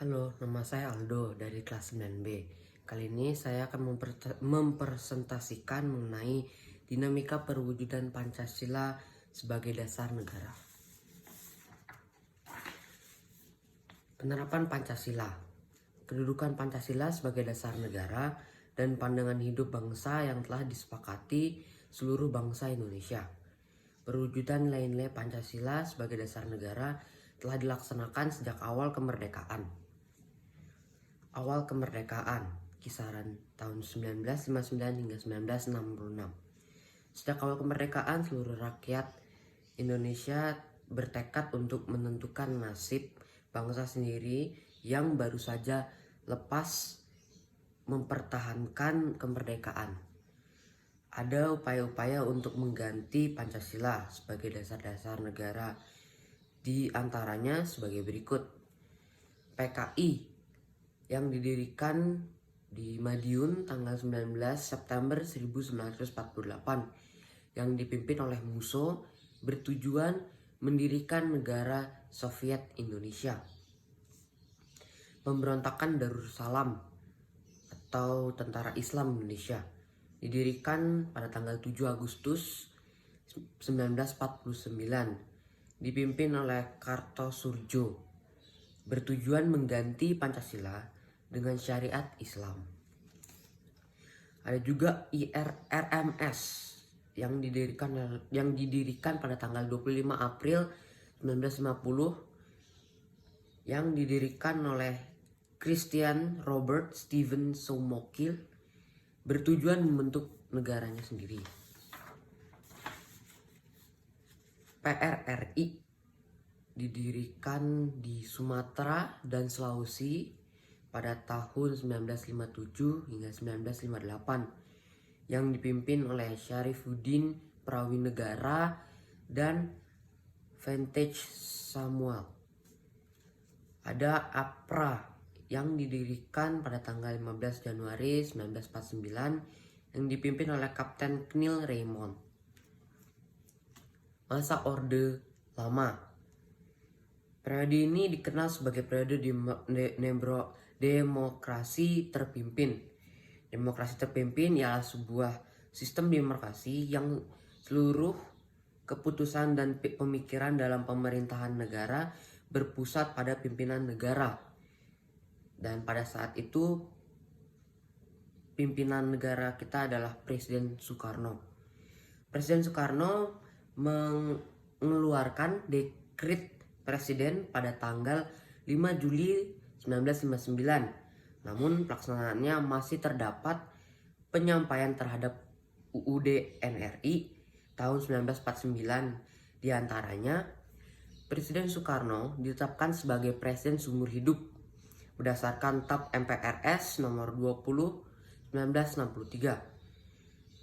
Halo, nama saya Aldo dari kelas 9B. Kali ini saya akan mempresentasikan mengenai dinamika perwujudan Pancasila sebagai dasar negara. Penerapan Pancasila. Kedudukan Pancasila sebagai dasar negara dan pandangan hidup bangsa yang telah disepakati seluruh bangsa Indonesia. Perwujudan nilai-nilai Pancasila sebagai dasar negara telah dilaksanakan sejak awal kemerdekaan. Awal kemerdekaan, kisaran tahun 1959 hingga 1966. Sejak awal kemerdekaan, seluruh rakyat Indonesia bertekad untuk menentukan nasib bangsa sendiri yang baru saja lepas mempertahankan kemerdekaan. Ada upaya-upaya untuk mengganti Pancasila sebagai dasar-dasar negara, di antaranya sebagai berikut. PKI yang didirikan di Madiun tanggal 19 September 1948 yang dipimpin oleh Musso bertujuan mendirikan negara Soviet Indonesia. Pemberontakan Darussalam atau Tentara Islam Indonesia didirikan pada tanggal 7 Agustus 1949 dipimpin oleh Kartosoedjarwo bertujuan mengganti Pancasila dengan syariat Islam. Ada juga IRRMS yang didirikan pada tanggal 25 April 1950 yang didirikan oleh Christian Robert Stephen Soumokil bertujuan membentuk negaranya sendiri. PRRI didirikan di Sumatera dan Sulawesi pada tahun 1957 hingga 1958 yang dipimpin oleh Syarifuddin Prawinegara dan Vantage Samuel. Ada APRA yang didirikan pada tanggal 15 Januari 1949 yang dipimpin oleh Kapten Knil Raymond. Masa Orde Lama. Periode ini dikenal sebagai periode demokrasi terpimpin. Demokrasi terpimpin ialah sebuah sistem demokrasi yang seluruh keputusan dan pemikiran dalam pemerintahan negara berpusat pada pimpinan negara. Dan pada saat itu pimpinan negara kita adalah Presiden Soekarno. Presiden Soekarno mengeluarkan dekret presiden pada tanggal 5 Juli 1959. Namun pelaksanaannya masih terdapat penyampaian terhadap UUD NRI tahun 1949. Di antaranya, Presiden Soekarno ditetapkan sebagai presiden seumur hidup berdasarkan TAP MPRS nomor 20 1963.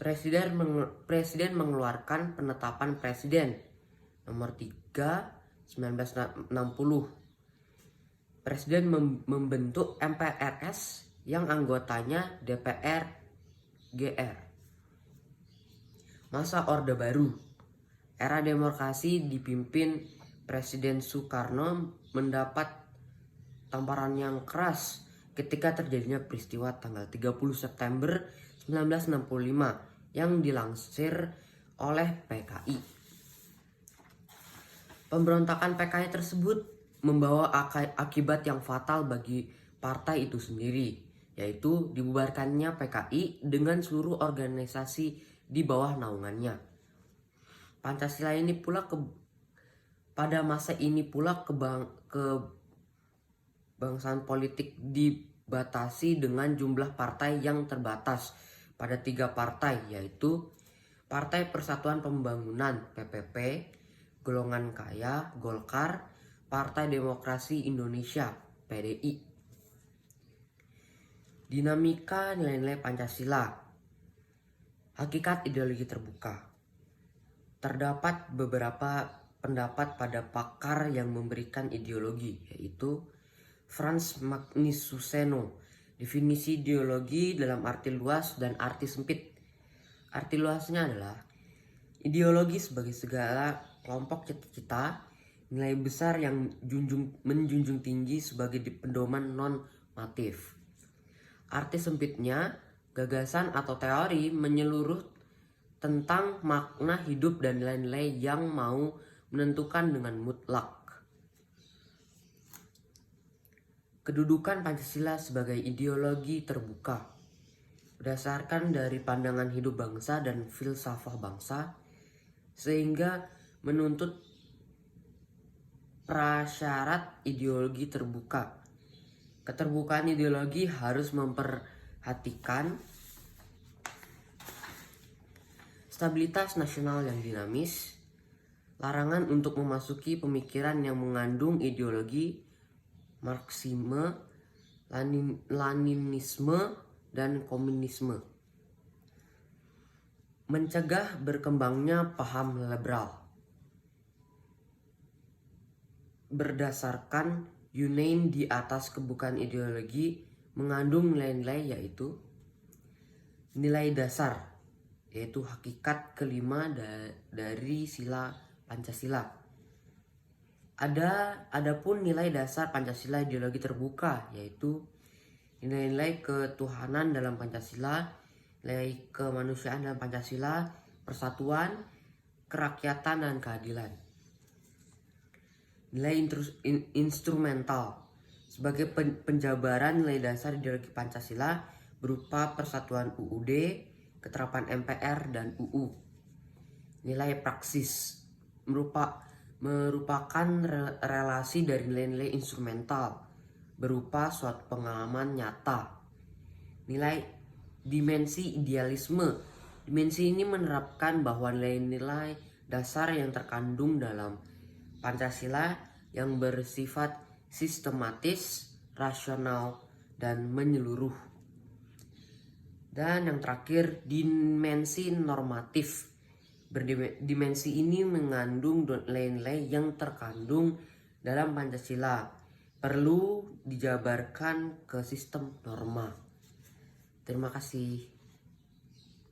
Presiden mengeluarkan penetapan presiden nomor 3 1960. Presiden membentuk MPRS yang anggotanya DPR GR. Masa Orde Baru. Era demokrasi dipimpin Presiden Soekarno mendapat tamparan yang keras ketika terjadinya peristiwa tanggal 30 September 1965 yang dilansir oleh PKI. Pemberontakan PKI tersebut membawa akibat yang fatal bagi partai itu sendiri, yaitu dibubarkannya PKI dengan seluruh organisasi di bawah naungannya. Pancasila ini pula pada masa ini pula kebangsaan politik dibatasi dengan jumlah partai yang terbatas pada 3 partai, yaitu Partai Persatuan Pembangunan PPP, Golongan Kaya Golkar, Partai Demokrasi Indonesia PDI. Dinamika nilai-nilai Pancasila. Hakikat ideologi terbuka. Terdapat beberapa pendapat pada pakar yang memberikan ideologi, yaitu Frans Magnus Suseno, definisi ideologi dalam arti luas dan arti sempit. Arti luasnya adalah ideologi sebagai segala kelompok cita-cita nilai besar yang menjunjung tinggi sebagai pedoman normatif. Arti sempitnya, gagasan atau teori menyeluruh tentang makna hidup dan nilai-nilai yang mau menentukan dengan mutlak. Kedudukan Pancasila sebagai ideologi terbuka berdasarkan dari pandangan hidup bangsa dan filsafah bangsa, sehingga menuntut prasyarat ideologi terbuka. Keterbukaan ideologi harus memperhatikan stabilitas nasional yang dinamis, larangan untuk memasuki pemikiran yang mengandung ideologi Marxisme, Leninisme, dan komunisme. Mencegah berkembangnya paham liberal berdasarkan Yunain di atas kebukaan ideologi mengandung nilai-nilai yaitu nilai dasar, yaitu hakikat kelima dari sila Pancasila. Adapun nilai dasar Pancasila ideologi terbuka, yaitu nilai-nilai ketuhanan dalam Pancasila, nilai kemanusiaan dalam Pancasila, persatuan, kerakyatan, dan keadilan. Nilai instrumental sebagai penjabaran nilai dasar ideologi Pancasila berupa persatuan UUD, ketetapan MPR, dan UU. Nilai praksis merupakan relasi dari nilai-nilai instrumental berupa suatu pengalaman nyata. Nilai dimensi idealisme. Dimensi ini menerapkan bahwa nilai-nilai dasar yang terkandung dalam Pancasila yang bersifat sistematis, rasional, dan menyeluruh. Dan yang terakhir, dimensi normatif. Dimensi ini mengandung nilai-nilai yang terkandung dalam Pancasila, perlu dijabarkan ke sistem norma. Terima kasih.